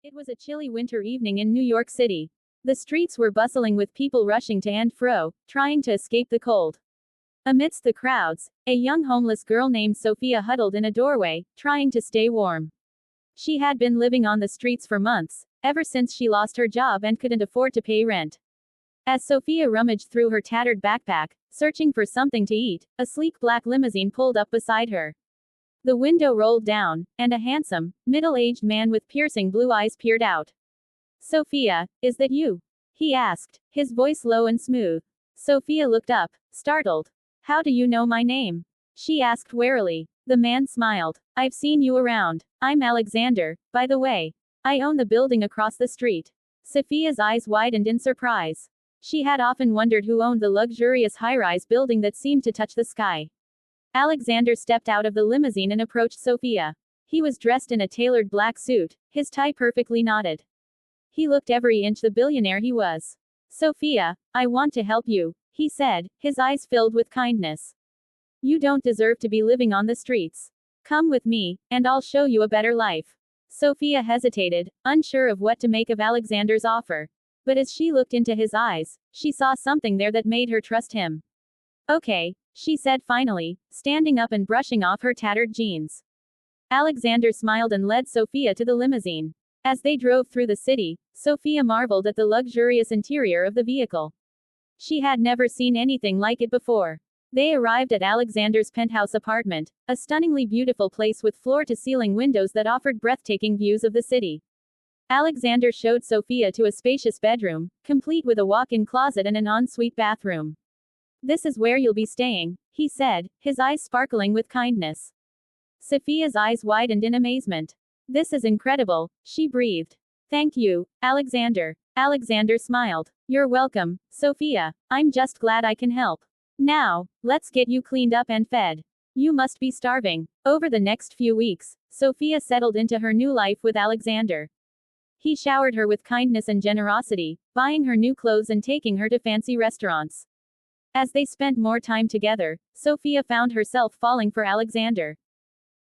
It was a chilly winter evening in New York City. The streets were bustling with people rushing to and fro, trying to escape the cold. Amidst the crowds, a young homeless girl named Sophia huddled in a doorway, trying to stay warm. She had been living on the streets for months, ever since she lost her job and couldn't afford to pay rent. As Sophia rummaged through her tattered backpack, searching for something to eat, a sleek black limousine pulled up beside her. The window rolled down, and a handsome, middle-aged man with piercing blue eyes peered out. "Sophia, is that you?" he asked, his voice low and smooth. Sophia looked up, startled. "How do you know my name?" she asked warily. The man smiled. "I've seen you around. I'm Alexander, by the way. I own the building across the street." Sophia's eyes widened in surprise. She had often wondered who owned the luxurious high-rise building that seemed to touch the sky. Alexander stepped out of the limousine and approached Sophia. He was dressed in a tailored black suit, his tie perfectly knotted. He looked every inch the billionaire he was. "Sophia, I want to help you," he said, his eyes filled with kindness. "You don't deserve to be living on the streets. Come with me, and I'll show you a better life." Sophia hesitated, unsure of what to make of Alexander's offer. But as she looked into his eyes, she saw something there that made her trust him. "Okay," she said finally, standing up and brushing off her tattered jeans. Alexander smiled and led Sophia to the limousine. As they drove through the city, Sophia marveled at the luxurious interior of the vehicle. She had never seen anything like it before. They arrived at Alexander's penthouse apartment, a stunningly beautiful place with floor-to-ceiling windows that offered breathtaking views of the city. Alexander showed Sophia to a spacious bedroom, complete with a walk-in closet and an ensuite bathroom. "This is where you'll be staying," he said, his eyes sparkling with kindness. Sophia's eyes widened in amazement. "This is incredible," she breathed. "Thank you, Alexander." Alexander smiled. "You're welcome, Sophia. I'm just glad I can help. Now, let's get you cleaned up and fed. You must be starving." Over the next few weeks, Sophia settled into her new life with Alexander. He showered her with kindness and generosity, buying her new clothes and taking her to fancy restaurants. As they spent more time together, Sophia found herself falling for Alexander.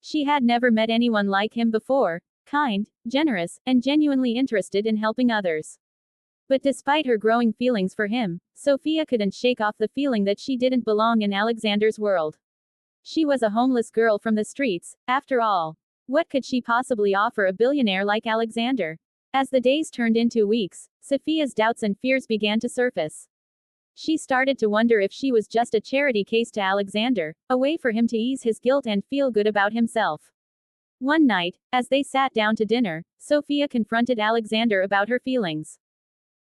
She had never met anyone like him before, kind, generous, and genuinely interested in helping others. But despite her growing feelings for him, Sophia couldn't shake off the feeling that she didn't belong in Alexander's world. She was a homeless girl from the streets, after all. What could she possibly offer a billionaire like Alexander? As the days turned into weeks, Sophia's doubts and fears began to surface. She started to wonder if she was just a charity case to Alexander, a way for him to ease his guilt and feel good about himself. One night, as they sat down to dinner, Sophia confronted Alexander about her feelings.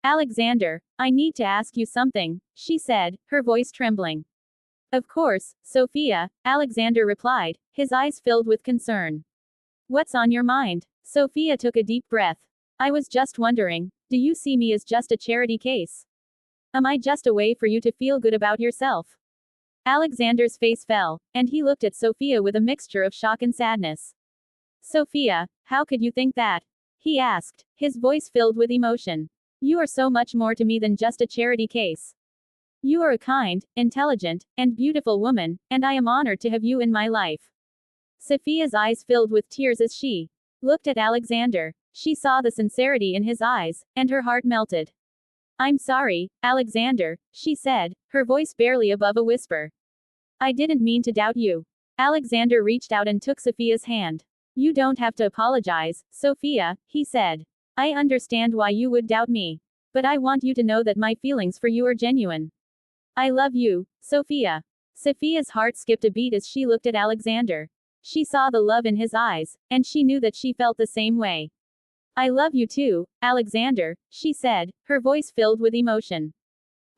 "Alexander, I need to ask you something," she said, her voice trembling. "Of course, Sophia," Alexander replied, his eyes filled with concern. "What's on your mind?" Sophia took a deep breath. "I was just wondering, do you see me as just a charity case? Am I just a way for you to feel good about yourself?" Alexander's face fell, and he looked at Sophia with a mixture of shock and sadness. "Sophia, how could you think that?" he asked, his voice filled with emotion. "You are so much more to me than just a charity case. You are a kind, intelligent, and beautiful woman, and I am honored to have you in my life." Sophia's eyes filled with tears as she looked at Alexander. She saw the sincerity in his eyes, and her heart melted. "I'm sorry, Alexander," she said, her voice barely above a whisper. "I didn't mean to doubt you." Alexander reached out and took Sophia's hand. "You don't have to apologize, Sophia," he said. "I understand why you would doubt me. But I want you to know that my feelings for you are genuine. I love you, Sophia." Sophia's heart skipped a beat as she looked at Alexander. She saw the love in his eyes, and she knew that she felt the same way. "I love you too, Alexander," she said, her voice filled with emotion.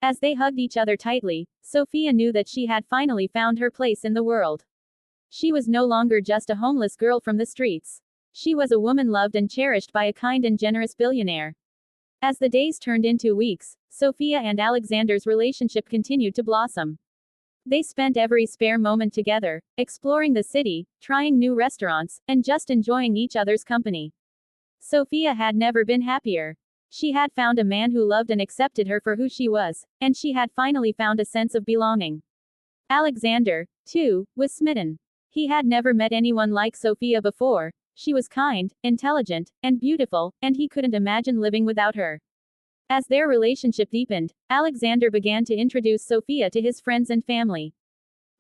As they hugged each other tightly, Sophia knew that she had finally found her place in the world. She was no longer just a homeless girl from the streets. She was a woman loved and cherished by a kind and generous billionaire. As the days turned into weeks, Sophia and Alexander's relationship continued to blossom. They spent every spare moment together, exploring the city, trying new restaurants, and just enjoying each other's company. Sophia had never been happier. She had found a man who loved and accepted her for who she was, and she had finally found a sense of belonging. Alexander, too, was smitten. He had never met anyone like Sophia before. She was kind, intelligent, and beautiful, and he couldn't imagine living without her. As their relationship deepened, Alexander began to introduce Sophia to his friends and family.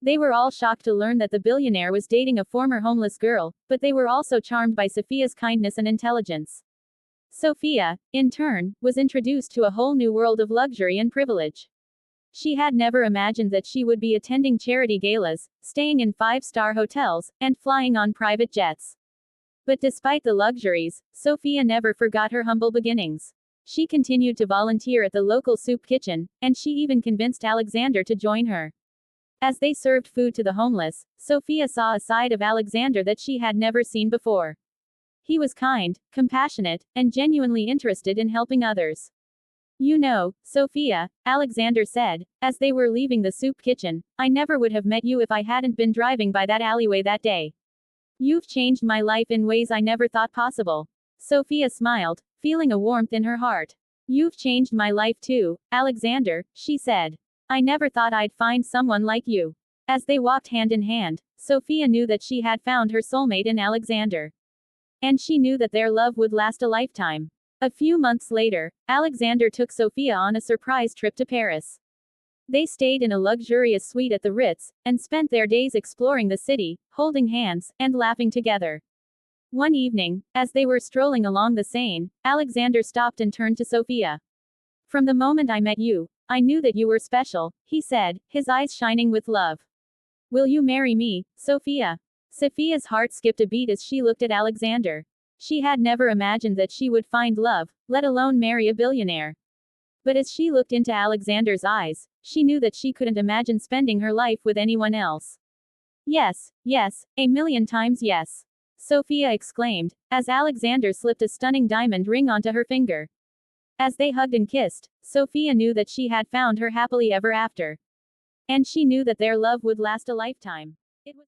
They were all shocked to learn that the billionaire was dating a former homeless girl, but they were also charmed by Sophia's kindness and intelligence. Sophia, in turn, was introduced to a whole new world of luxury and privilege. She had never imagined that she would be attending charity galas, staying in five-star hotels, and flying on private jets. But despite the luxuries, Sophia never forgot her humble beginnings. She continued to volunteer at the local soup kitchen, and she even convinced Alexander to join her. As they served food to the homeless, Sophia saw a side of Alexander that she had never seen before. He was kind, compassionate, and genuinely interested in helping others. You know, Sophia, Alexander said, as they were leaving the soup kitchen, I never would have met you if I hadn't been driving by that alleyway that day. You've changed my life in ways I never thought possible. Sophia smiled, feeling a warmth in her heart. You've changed my life too, Alexander, she said. I never thought I'd find someone like you. As they walked hand in hand, Sophia knew that she had found her soulmate in Alexander. And she knew that their love would last a lifetime. A few months later, Alexander took Sophia on a surprise trip to Paris. They stayed in a luxurious suite at the Ritz, and spent their days exploring the city, holding hands, and laughing together. One evening, as they were strolling along the Seine, Alexander stopped and turned to Sophia. From the moment I met you, I knew that you were special, he said, his eyes shining with love. Will you marry me, Sophia? Sophia's heart skipped a beat as she looked at Alexander. She had never imagined that she would find love, let alone marry a billionaire. But as she looked into Alexander's eyes, she knew that she couldn't imagine spending her life with anyone else. Yes, yes, a million times yes. Sophia exclaimed, as Alexander slipped a stunning diamond ring onto her finger. As they hugged and kissed, Sophia knew that she had found her happily ever after. And she knew that their love would last a lifetime.